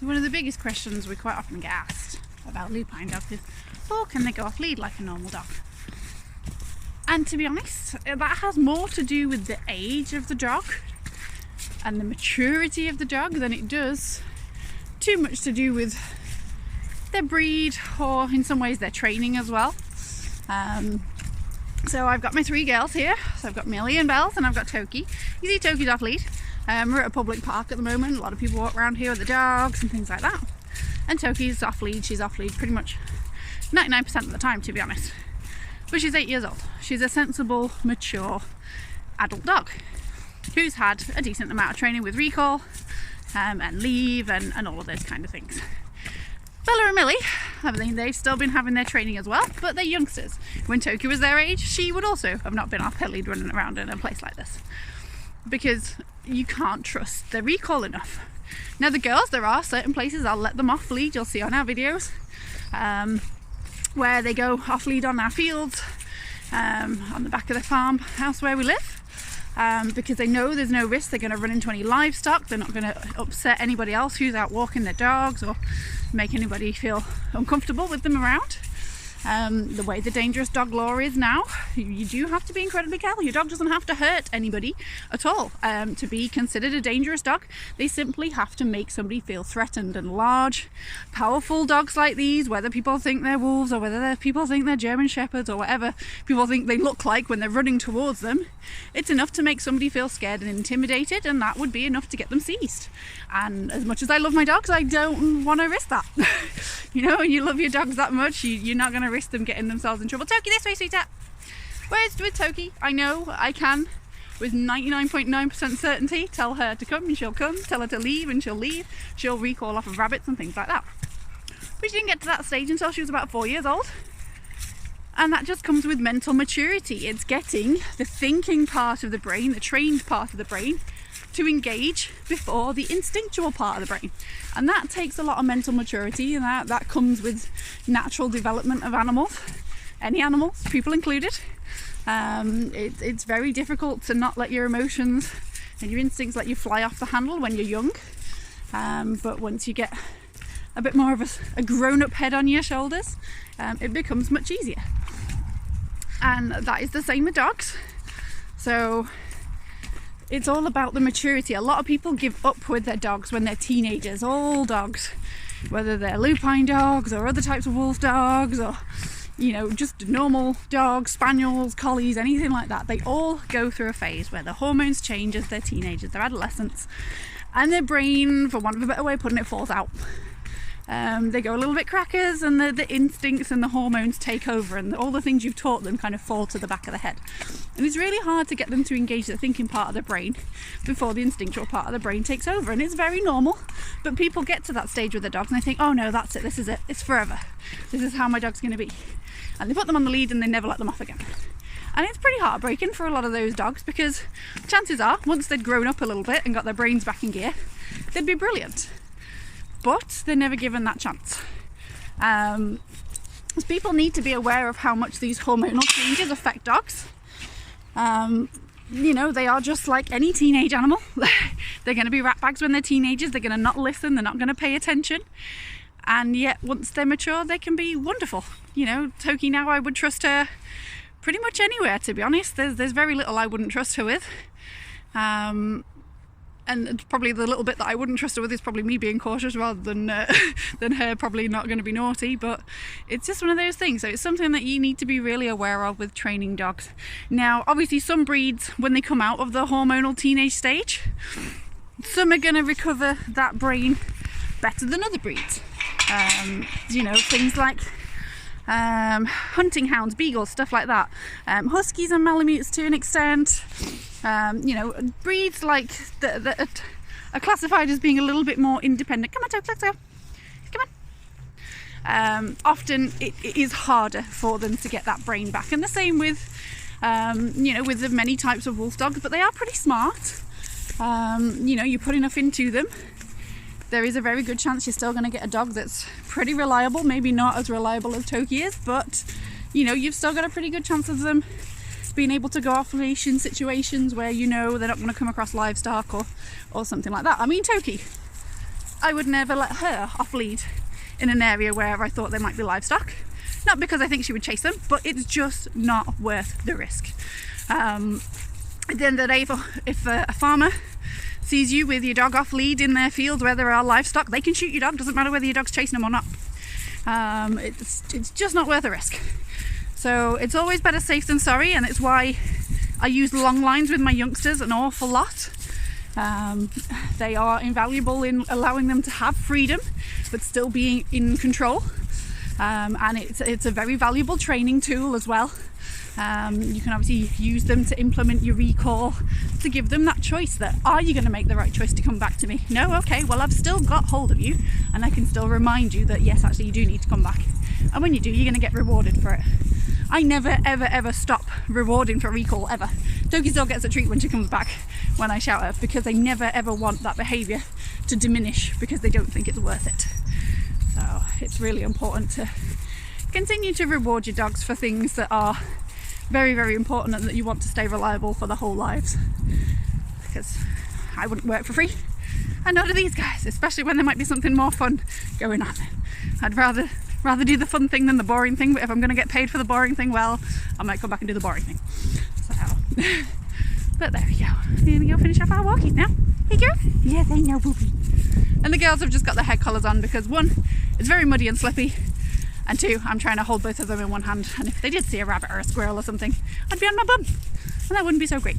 So one of the biggest questions we quite often get asked about lupine dogs is, oh, can they go off lead like a normal dog? And to be honest, that has more to do with the age of the dog and the maturity of the dog than it does too much to do with their breed, or in some ways their training as well. So I've got my three girls here. So I've got Millie and Bells, and I've got Toki. You see Toki's off lead. We're at a public park at the moment. A lot of people walk around here with the dogs and things like that. And Toki's off lead. She's off lead pretty much 99% of the time, to be honest. But she's 8 years old. She's a sensible, mature adult dog who's had a decent amount of training with recall and leave and all of those kind of things. Bella and Millie, I mean, they've still been having their training as well, but they're youngsters. When Toki was their age, she would also have not been off her lead running around in a place like this, because you can't trust their recall enough. Now the girls, there are certain places I'll let them off lead. You'll see on our videos where they go off lead on our fields, on the back of the farmhouse where we live. Because they know there's no risk they're going to run into any livestock, they're not going to upset anybody else who's out walking their dogs or make anybody feel uncomfortable with them around. The way the dangerous dog law is now, you do have to be incredibly careful. Your dog doesn't have to hurt anybody at all to be considered a dangerous dog. They simply have to make somebody feel threatened. And large, powerful dogs like these, whether people think they're wolves or whether people think they're German shepherds or whatever people think they look like when they're running towards them, it's enough to make somebody feel scared and intimidated, and that would be enough to get them seized. And as much as I love my dogs, I don't want to risk that. You know, when you love your dogs that much, you're not going to risk them getting themselves in trouble. Toki, this way, sweetheart. Whereas with Toki, I know I can, with 99.9% certainty, tell her to come and she'll come, tell her to leave and she'll leave. She'll recall off of rabbits and things like that. But she didn't get to that stage until she was about 4 years old. And that just comes with mental maturity. It's getting the thinking part of the brain, the trained part of the brain, to engage before the instinctual part of the brain. And that takes a lot of mental maturity, and that comes with natural development of animals, any animals, people included. It's very difficult to not let your emotions and your instincts let you fly off the handle when you're young. But once you get a bit more of a grown-up head on your shoulders, it becomes much easier. And that is the same with dogs. So it's all about the maturity. A lot of people give up with their dogs when they're teenagers. All dogs, whether they're lupine dogs or other types of wolf dogs, or you know, just normal dogs, spaniels, collies, anything like that, they all go through a phase where the hormones change as they're teenagers, they're adolescents, and their brain, for want of a better way of putting it, falls out. They go a little bit crackers, and the instincts and the hormones take over, and all the things you've taught them kind of fall to the back of the head. And it's really hard to get them to engage the thinking part of the brain before the instinctual part of the brain takes over. And it's very normal, but people get to that stage with their dogs and they think, oh no, that's it, this is it, it's forever, this is how my dog's going to be. And they put them on the lead and they never let them off again. And it's pretty heartbreaking for a lot of those dogs, because chances are, once they'd grown up a little bit and got their brains back in gear, they'd be brilliant. But they're never given that chance. So people need to be aware of how much these hormonal changes affect dogs. You know, they are just like any teenage animal. They're going to be ratbags when they're teenagers. They're going to not listen. They're not going to pay attention. And yet, once they're mature, they can be wonderful. You know, Toki now, I would trust her pretty much anywhere, to be honest. There's very little I wouldn't trust her with. And probably the little bit that I wouldn't trust her with is probably me being cautious rather than her probably not going to be naughty. But it's just one of those things. So it's something that you need to be really aware of with training dogs. Now, obviously, some breeds, when they come out of the hormonal teenage stage, some are going to recover that brain better than other breeds. You know, things like hunting hounds, beagles, stuff like that. Huskies and Malamutes to an extent. You know, breeds like that are classified as being a little bit more independent. Come on, Toki, let's go. Come on. Often it is harder for them to get that brain back, and the same with you know, with the many types of wolf dogs, but they are pretty smart. You know, you put enough into them, there is a very good chance you're still going to get a dog that's pretty reliable. Maybe not as reliable as Toki is, but you know, you've still got a pretty good chance of them being able to go off leash in situations where you know they're not going to come across livestock or something like that. I mean, Toki, I would never let her off lead in an area where I thought there might be livestock. Not because I think she would chase them, but it's just not worth the risk. At the end of the day, if a farmer sees you with your dog off lead in their field where there are livestock, they can shoot your dog. Doesn't matter whether your dog's chasing them or not. It's just not worth the risk. So it's always better safe than sorry, and it's why I use long lines with my youngsters an awful lot. They are invaluable in allowing them to have freedom but still being in control, and it's a very valuable training tool as well. You can obviously use them to implement your recall, to give them that choice that, are you going to make the right choice to come back to me? No? Okay, well, I've still got hold of you and I can still remind you that yes, actually you do need to come back, and when you do, you're going to get rewarded for it. I never ever stop rewarding for recall, ever. Doki still gets a treat when she comes back when I shout her, because they never ever want that behaviour to diminish because they don't think it's worth it. So it's really important to continue to reward your dogs for things that are very, very important and that you want to stay reliable for their whole lives. Because I wouldn't work for free, and none of these guys, especially when there might be something more fun going on. I'd rather do the fun thing than the boring thing, but if I'm going to get paid for the boring thing, well, I might come back and do the boring thing. So, but there we go. We're going to go finish up our walking now. Hey girl? Yes, I know, Boopy. And the girls have just got their head collars on because one, it's very muddy and slippy, and two, I'm trying to hold both of them in one hand, and if they did see a rabbit or a squirrel or something, I'd be on my bum, and that wouldn't be so great.